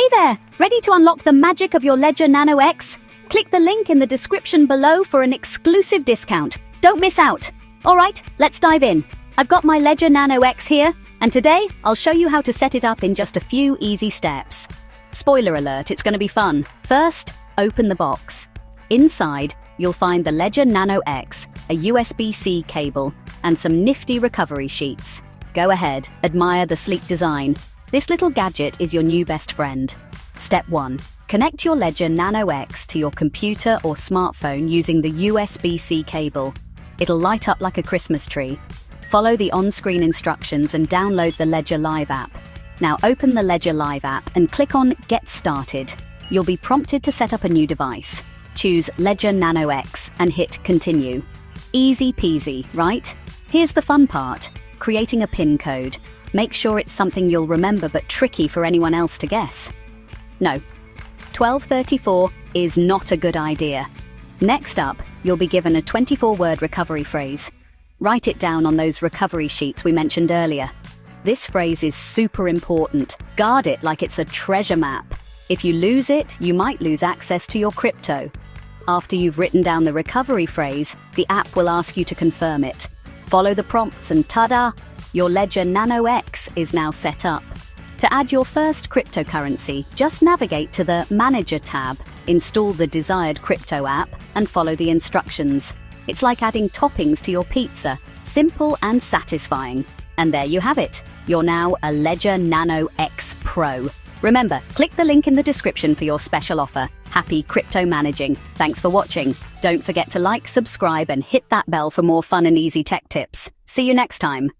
there! Ready to unlock the magic of your Ledger Nano X? Click the link in the description below for an exclusive discount. Don't miss out! Alright, let's dive in. I've got my Ledger Nano X here, and today I'll show you how to set it up in just a few easy steps. Spoiler alert, it's going to be fun. First, open the box. Inside, you'll find the Ledger Nano X, a USB-C cable, and some nifty recovery sheets. Go ahead, admire the sleek design. This little gadget is your new best friend. Step 1. Connect your Ledger Nano X to your computer or smartphone using the USB-C cable. It'll light up like a Christmas tree. Follow the on-screen instructions and download the Ledger Live app. Now open the Ledger Live app and click on Get Started. You'll be prompted to set up a new device. Choose Ledger Nano X and hit Continue. Easy peasy, right? Here's the fun part, creating a PIN code. Make sure it's something you'll remember but tricky for anyone else to guess. No, 1234 is not a good idea. Next up, you'll be given a 24-word recovery phrase. Write it down on those recovery sheets we mentioned earlier. This phrase is super important. Guard it like it's a treasure map. If you lose it, you might lose access to your crypto. After you've written down the recovery phrase, the app will ask you to confirm it. Follow the prompts and ta-da! Your Ledger Nano X is now set up. To add your first cryptocurrency, just navigate to the Manager tab, install the desired crypto app, and follow the instructions. It's like adding toppings to your pizza, simple and satisfying. And there you have it. You're now a Ledger Nano X Pro. Remember, click the link in the description for your special offer. Happy crypto managing. Thanks for watching. Don't forget to like, subscribe, and hit that bell for more fun and easy tech tips. See you next time.